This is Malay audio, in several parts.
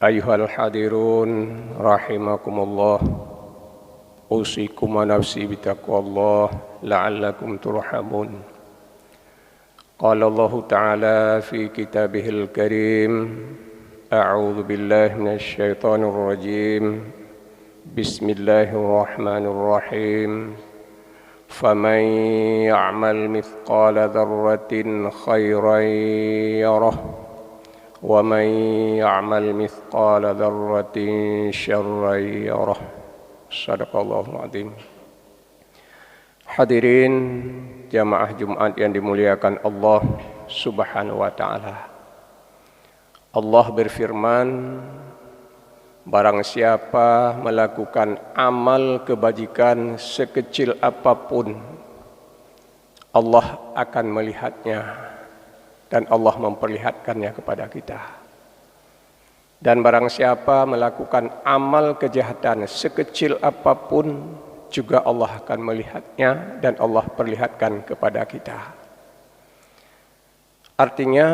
Ayuhal hadirun rahimakumullah, usikum wa nafsi bitaqwallah la'allakum turhamun. Qala Allah Ta'ala fi kitabihil karim, a'udzu billahi minasy syaithanir rajim. Bismillahirrahmanirrahim. Faman ya'mal mithqala dzarratin khairan yarah wa man ya'mal mithqala dzarratin syarran yarah. Shadaqallahul azim. Hadirin jamaah Jumat yang dimuliakan Allah Subhanahu wa taala. Allah berfirman, barang siapa melakukan amal kebajikan sekecil apapun, Allah akan melihatnya dan Allah memperlihatkannya kepada kita. Dan barang siapa melakukan amal kejahatan sekecil apapun, juga Allah akan melihatnya dan Allah perlihatkan kepada kita. Artinya,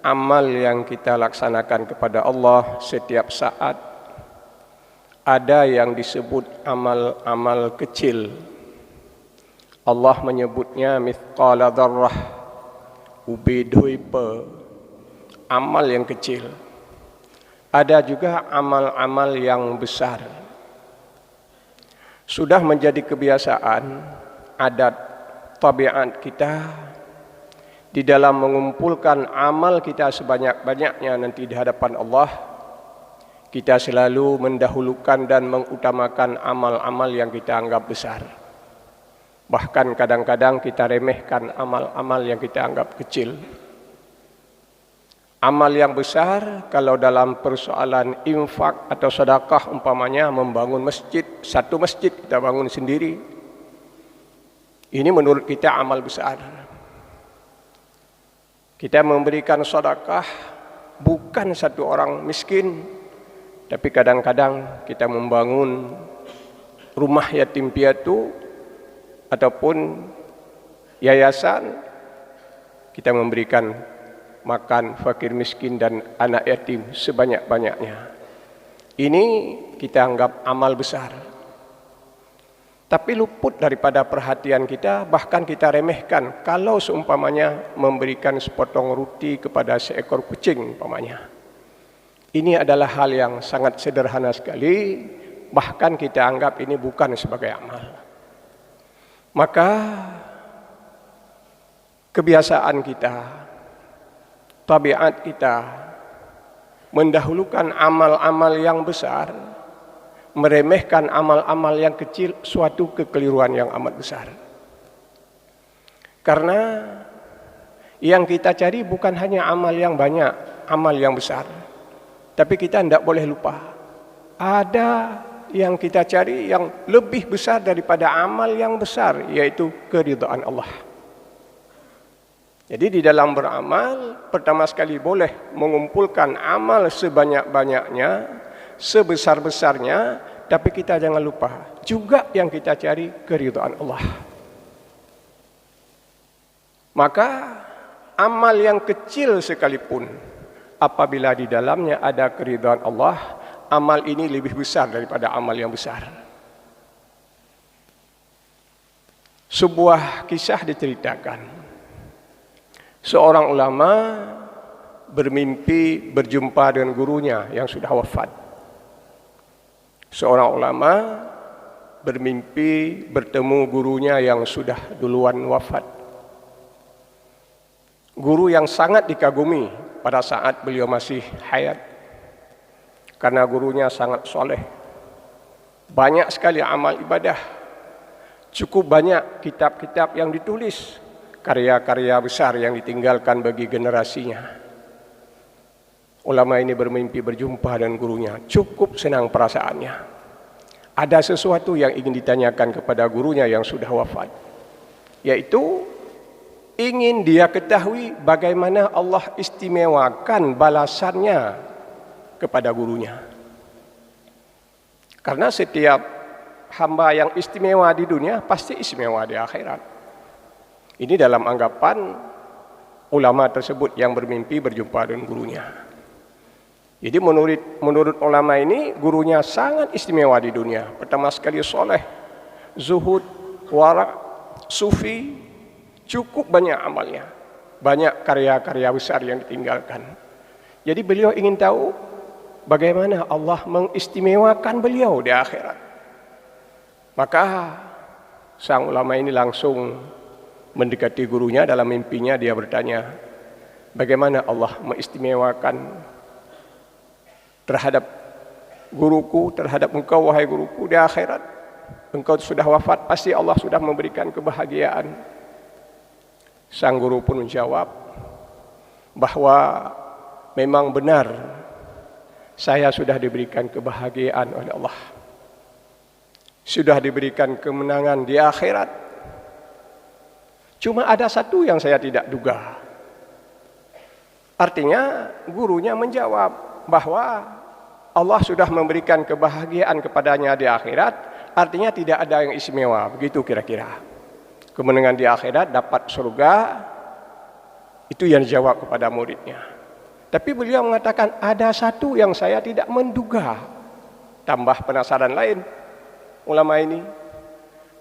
amal yang kita laksanakan kepada Allah setiap saat, ada yang disebut amal-amal kecil. Allah menyebutnya mithqala dzarrah, ubedoipe, amal yang kecil. Ada juga amal-amal yang besar. Sudah menjadi kebiasaan, adat, tabiat kita di dalam mengumpulkan amal kita sebanyak-banyaknya nanti di hadapan Allah, kita selalu mendahulukan dan mengutamakan amal-amal yang kita anggap besar. Bahkan kadang-kadang kita remehkan amal-amal yang kita anggap kecil. Amal yang besar, kalau dalam persoalan infak atau sedekah umpamanya membangun masjid, satu masjid kita bangun sendiri, ini menurut kita amal besar. Kita memberikan sedekah bukan satu orang miskin, tapi kadang-kadang kita membangun rumah yatim piatu ataupun yayasan, kita memberikan makan fakir miskin dan anak yatim sebanyak-banyaknya. Ini kita anggap amal besar. Tapi luput daripada perhatian kita, bahkan kita remehkan kalau seumpamanya memberikan sepotong roti kepada seekor kucing umpamanya. Ini adalah hal yang sangat sederhana sekali, bahkan kita anggap ini bukan sebagai amal. Maka kebiasaan kita, tabiat kita mendahulukan amal-amal yang besar, meremehkan amal-amal yang kecil, suatu kekeliruan yang amat besar. Karena yang kita cari bukan hanya amal yang banyak, amal yang besar, tapi kita tidak boleh lupa, ada yang kita cari yang lebih besar daripada amal yang besar, yaitu keridhaan Allah. Jadi di dalam beramal, pertama sekali boleh mengumpulkan amal sebanyak-banyaknya, sebesar-besarnya, tapi kita jangan lupa juga yang kita cari keridhaan Allah. Maka amal yang kecil sekalipun, apabila di dalamnya ada keridhaan Allah, amal ini lebih besar daripada amal yang besar. Sebuah kisah diceritakan. Seorang ulama bermimpi berjumpa dengan gurunya yang sudah wafat. Seorang ulama bermimpi bertemu gurunya yang sudah duluan wafat. Guru yang sangat dikagumi pada saat beliau masih hayat. Karena gurunya sangat soleh. Banyak sekali amal ibadah. Cukup banyak kitab-kitab yang ditulis. Karya-karya besar yang ditinggalkan bagi generasinya. Ulama ini bermimpi berjumpa dengan gurunya. Cukup senang perasaannya. Ada sesuatu yang ingin ditanyakan kepada gurunya yang sudah wafat. Yaitu, ingin dia ketahui bagaimana Allah istimewakan balasannya kepada gurunya. Karena setiap hamba yang istimewa di dunia pasti istimewa di akhirat. Ini dalam anggapan ulama tersebut yang bermimpi berjumpa dengan gurunya. Jadi menurut ulama ini gurunya sangat istimewa di dunia. Pertama sekali soleh, zuhud, wara', sufi, cukup banyak amalnya. Banyak karya-karya besar yang ditinggalkan. Jadi beliau ingin tahu bagaimana Allah mengistimewakan beliau di akhirat. Maka sang ulama ini langsung mendekati gurunya. Dalam mimpinya dia bertanya, bagaimana Allah mengistimewakan terhadap guruku, terhadap engkau wahai guruku di akhirat. Engkau sudah wafat, pasti Allah sudah memberikan kebahagiaan. Sang guru pun menjawab bahwa memang benar saya sudah diberikan kebahagiaan oleh Allah. Sudah diberikan kemenangan di akhirat. Cuma ada satu yang saya tidak duga. Artinya gurunya menjawab bahwa Allah sudah memberikan kebahagiaan kepadanya di akhirat, artinya tidak ada yang istimewa, begitu kira-kira. Kemenangan di akhirat, dapat surga, itu yang dijawab kepada muridnya. Tapi beliau mengatakan ada satu yang saya tidak menduga. Tambah penasaran lain ulama ini.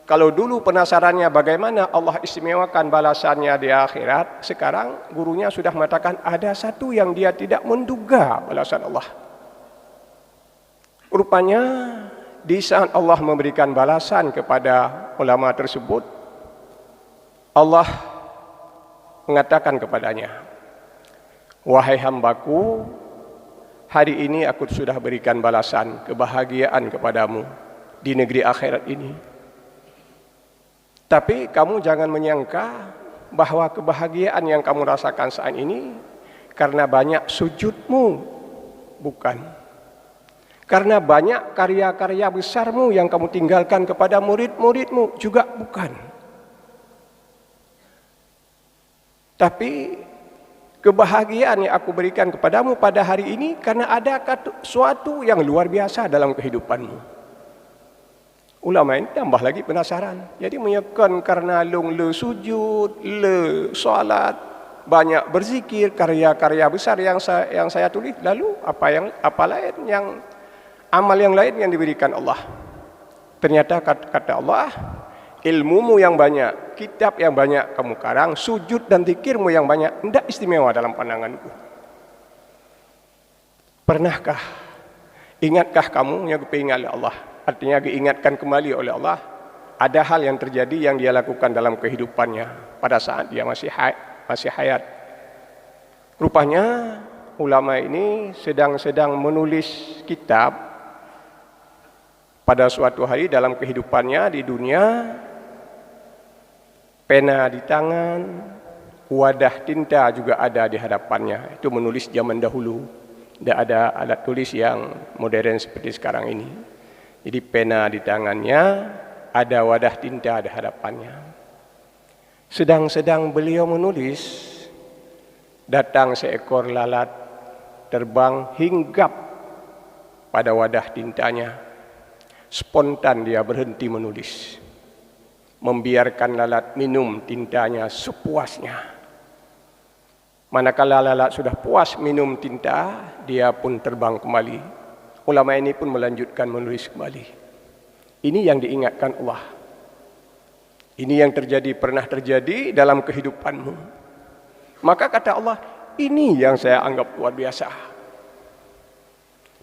Kalau dulu penasarannya bagaimana Allah istimewakan balasannya di akhirat, sekarang gurunya sudah mengatakan ada satu yang dia tidak menduga balasan Allah. Rupanya di saat Allah memberikan balasan kepada ulama tersebut, Allah mengatakan kepadanya, wahai hambaku, hari ini aku sudah berikan balasan kebahagiaan kepadamu di negeri akhirat ini. Tapi kamu jangan menyangka bahwa kebahagiaan yang kamu rasakan saat ini karena banyak sujudmu, bukan. Karena banyak karya-karya besarmu yang kamu tinggalkan kepada murid-muridmu, juga bukan. Tapi kebahagiaan yang aku berikan kepadamu pada hari ini karena ada sesuatu yang luar biasa dalam kehidupanmu. Ulama ini tambah lagi penasaran. Jadi menyekan karena le sujud, le solat, banyak berzikir, karya-karya besar yang saya tulis. Lalu apa lain yang amal yang lain yang diberikan Allah? Ternyata kata Allah, ilmumu yang banyak, kitab yang banyak kamu karang, sujud dan zikirmu yang banyak, tidak istimewa dalam pandanganku. Pernahkah, ingatkah kamu yang kepingat oleh Allah? Artinya diingatkan kembali oleh Allah, ada hal yang terjadi yang dia lakukan dalam kehidupannya pada saat dia masih hayat. Rupanya ulama ini sedang menulis kitab pada suatu hari dalam kehidupannya di dunia. Pena di tangan, wadah tinta juga ada di hadapannya. Itu menulis zaman dahulu. Tidak ada alat tulis yang modern seperti sekarang ini. Jadi pena di tangannya, ada wadah tinta di hadapannya. Sedang beliau menulis, datang seekor lalat terbang hinggap pada wadah tintanya. Spontan dia berhenti menulis. Membiarkan lalat minum tintanya sepuasnya. Manakala lalat sudah puas minum tinta, dia pun terbang kembali. Ulama ini pun melanjutkan menulis kembali. Ini yang diingatkan Allah. Ini yang pernah terjadi dalam kehidupanmu. Maka kata Allah, ini yang saya anggap luar biasa.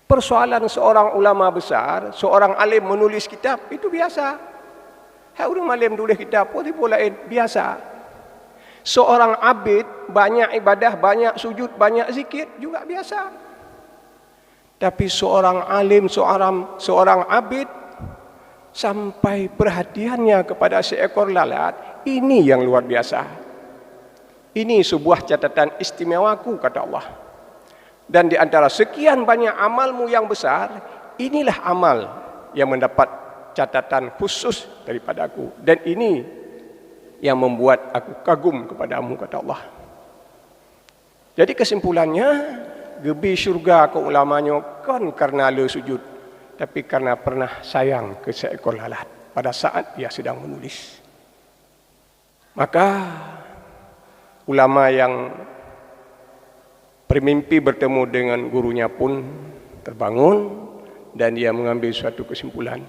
Persoalan seorang ulama besar, seorang alim menulis kitab, itu biasa. Orang alim tulis kitab pun lain, biasa. Seorang abid banyak ibadah, banyak sujud, banyak zikir juga biasa. Tapi seorang alim, seorang abid sampai perhatiannya kepada seekor lalat, ini yang luar biasa. Ini sebuah catatan istimewaku, kata Allah. Dan di antara sekian banyak amalmu yang besar, inilah amal yang mendapat catatan khusus daripadaku. Dan ini yang membuat aku kagum kepadamu, kata Allah. Jadi kesimpulannya, gebi syurga ke ulamanya kan karena le sujud, tapi karena pernah sayang ke seekor lalat pada saat dia sedang menulis. Maka ulama yang Bermimpi bertemu dengan gurunya pun terbangun dan dia mengambil suatu kesimpulan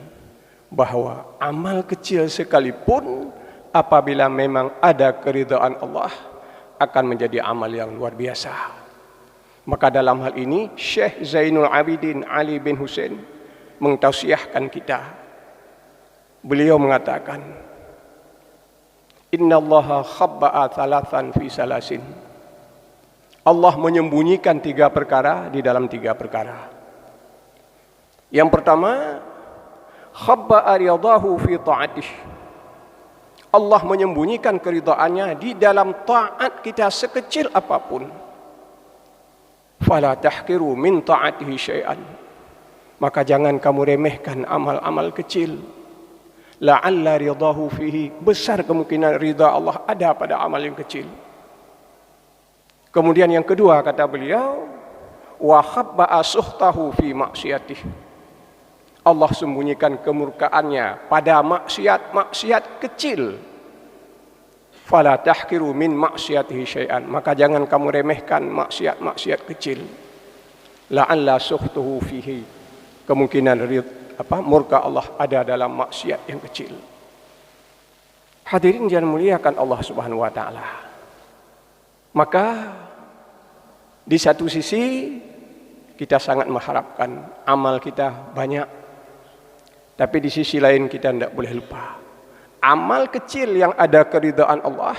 bahawa amal kecil sekalipun apabila memang ada keridhaan Allah akan menjadi amal yang luar biasa. Maka dalam hal ini Syekh Zainul Abidin Ali bin Husain mengtausiahkan kita. Beliau mengatakan, Innallaha khabba'a thalathan fi salasin. Allah menyembunyikan 3 perkara di dalam 3 perkara. Yang pertama, khabba'a ridhahu fi ta'atih. Allah menyembunyikan keridhaannya di dalam taat kita sekecil apapun. Fala tahqiru min ta'atihi syai'an. Maka jangan kamu remehkan amal-amal kecil. La'alla ridhahu fihi. Besar kemungkinan ridha Allah ada pada amal yang kecil. Kemudian yang kedua kata beliau, wa khabba'a suhtahu fi maksiyatih. Allah sembunyikan kemurkaannya pada maksiat kecil. Fala tahqiru min maksiyatihi syai'an. Maka jangan kamu remehkan maksiat kecil. La'alla suhtuhu fihi. Kemungkinan murka Allah ada dalam maksiat yang kecil. Hadirin yang muliakan Allah Subhanahu wa taala. Maka di satu sisi kita sangat mengharapkan amal kita banyak, tapi di sisi lain kita tidak boleh lupa amal kecil yang ada keridhaan Allah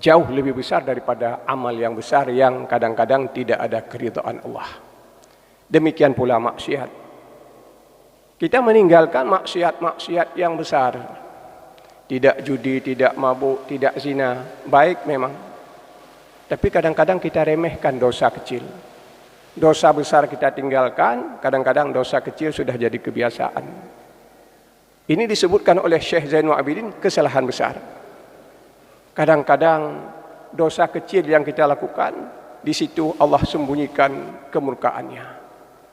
jauh lebih besar daripada amal yang besar yang kadang-kadang tidak ada keridhaan Allah. Demikian pula maksiat. Kita meninggalkan maksiat yang besar, tidak judi, tidak mabuk, tidak zina, baik memang. Tapi kadang-kadang kita remehkan dosa kecil. Dosa besar kita tinggalkan, kadang-kadang dosa kecil sudah jadi kebiasaan. Ini disebutkan oleh Syekh Zainul Abidin kesalahan besar. Kadang-kadang dosa kecil yang kita lakukan, di situ Allah sembunyikan kemurkaannya.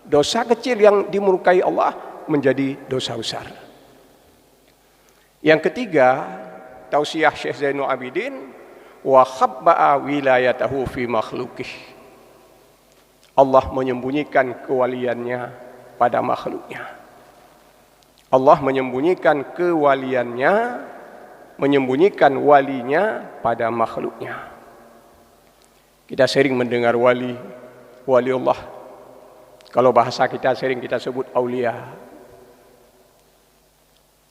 Dosa kecil yang dimurkai Allah menjadi dosa besar. Yang ketiga, tausiah Syekh Zainul Abidin, wa khabba'a wilayatahu fi makhlukih. Allah menyembunyikan kewaliannya pada makhluknya. Allah menyembunyikan kewaliannya, menyembunyikan walinya pada makhluknya. Kita sering mendengar waliullah. Kalau bahasa kita sering kita sebut aulia.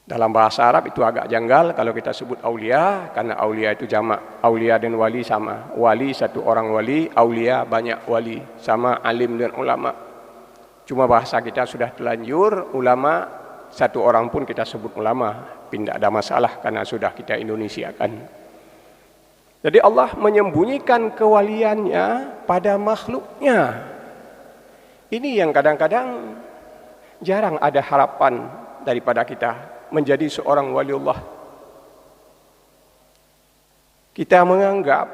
Dalam bahasa Arab itu agak janggal kalau kita sebut aulia, karena aulia itu jamak. Aulia dan wali sama. Wali satu orang wali, aulia banyak wali. Sama alim dan ulama. Cuma bahasa kita sudah telanjur, ulama satu orang pun kita sebut ulama. Tidak ada masalah karena sudah kita Indonesiakan. Jadi Allah menyembunyikan kewaliannya pada makhluknya. Ini yang kadang-kadang jarang ada harapan daripada kita menjadi seorang waliullah. Kita menganggap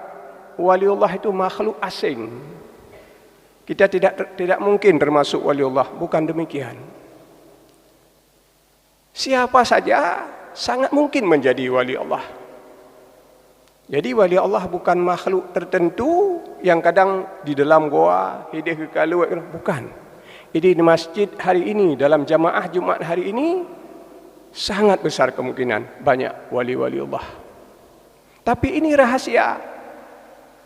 waliullah itu makhluk asing. Kita tidak mungkin termasuk waliullah. Bukan demikian. Siapa saja sangat mungkin menjadi wali Allah. Jadi wali Allah bukan makhluk tertentu yang kadang di dalam goa, hidup kekal, bukan. Ini di masjid hari ini, dalam jamaah Jumat hari ini, sangat besar kemungkinan banyak wali-wali Allah. Tapi ini rahasia.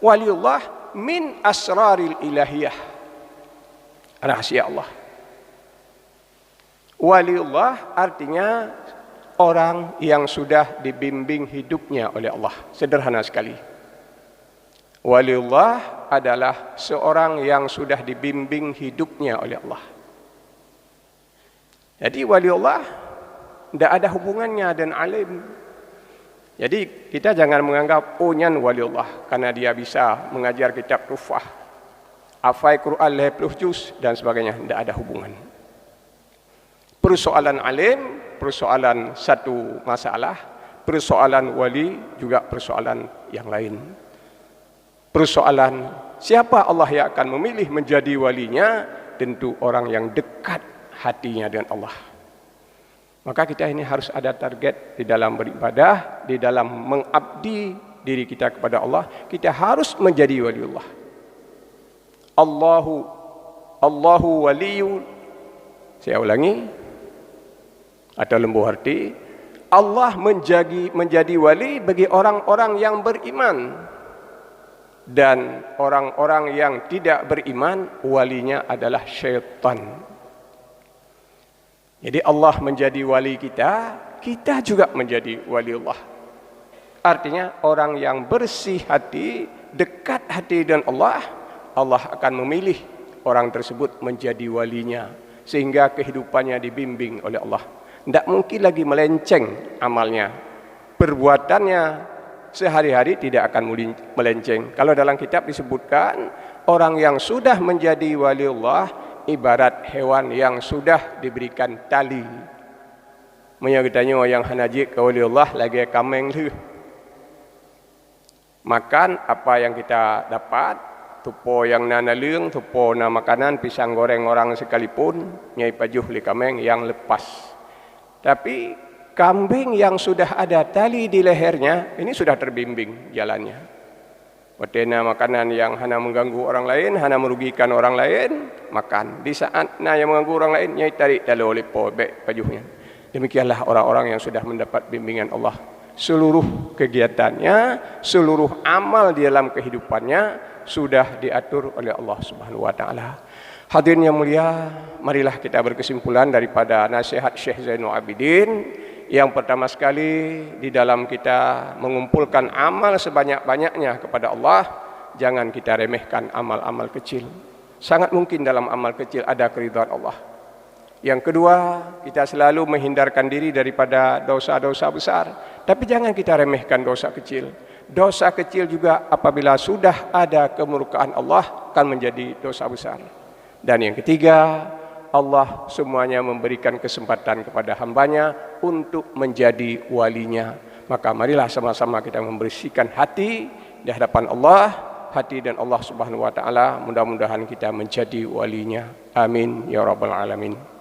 Waliullah min asraril ilahiyah. Rahasia Allah. Waliullah artinya orang yang sudah dibimbing hidupnya oleh Allah. Sederhana sekali. Waliullah adalah seorang yang sudah dibimbing hidupnya oleh Allah. Jadi waliullah tidak ada hubungannya dengan alim. Jadi kita jangan menganggap nyan waliullah karena dia bisa mengajar kitab tufah, hafal Quran 50 juz dan sebagainya. Tidak ada hubungan. Persoalan alim, persoalan satu masalah, persoalan wali juga persoalan yang lain. Persoalan siapa Allah yang akan memilih menjadi walinya, tentu orang yang dekat hatinya dengan Allah. Maka kita ini harus ada target di dalam beribadah, di dalam mengabdi diri kita kepada Allah. Kita harus menjadi waliullah. Allahu waliyu, saya ulangi atau lembu hati, Allah menjadi wali bagi orang-orang yang beriman, dan orang-orang yang tidak beriman walinya adalah syaitan. Jadi Allah menjadi wali kita, kita juga menjadi wali Allah. Artinya orang yang bersih hati, dekat hati dengan Allah, Allah akan memilih orang tersebut menjadi walinya, sehingga kehidupannya dibimbing oleh Allah. Tidak mungkin lagi melenceng amalnya, perbuatannya sehari-hari tidak akan melenceng. Kalau dalam kitab disebutkan, orang yang sudah menjadi wali Allah ibarat hewan yang sudah diberikan tali. Menyagitanya yang hanaji ke wali Allah lagi kameng tu. Makan apa yang kita dapat, tupo yang nana leung, tupo na makanan, pisang goreng orang sekalipun, nyai pajuh li kameng yang lepas. Tapi kambing yang sudah ada tali di lehernya, ini sudah terbimbing jalannya. Watena makanan yang hanya mengganggu orang lain, hanya merugikan orang lain, makan. Di saat yang mengganggu orang lain, nyai tarik dalam oleh pobek pajuhnya. Demikianlah orang-orang yang sudah mendapat bimbingan Allah. Seluruh kegiatannya, seluruh amal di dalam kehidupannya sudah diatur oleh Allah Subhanahu wa taala. Hadirin yang mulia, marilah kita berkesimpulan daripada nasihat Syekh Zainul Abidin. Yang pertama sekali, di dalam kita mengumpulkan amal sebanyak-banyaknya kepada Allah, jangan kita remehkan amal-amal kecil. Sangat mungkin dalam amal kecil ada keridhaan Allah. Yang kedua, kita selalu menghindarkan diri daripada dosa-dosa besar. Tapi jangan kita remehkan dosa kecil. Dosa kecil juga apabila sudah ada kemurkaan Allah akan menjadi dosa besar. Dan yang ketiga, Allah semuanya memberikan kesempatan kepada hambanya untuk menjadi walinya. Maka marilah sama-sama kita membersihkan hati di hadapan Allah, hati dan Allah Subhanahu wa taala. Mudah-mudahan kita menjadi walinya. Amin ya rabbal alamin.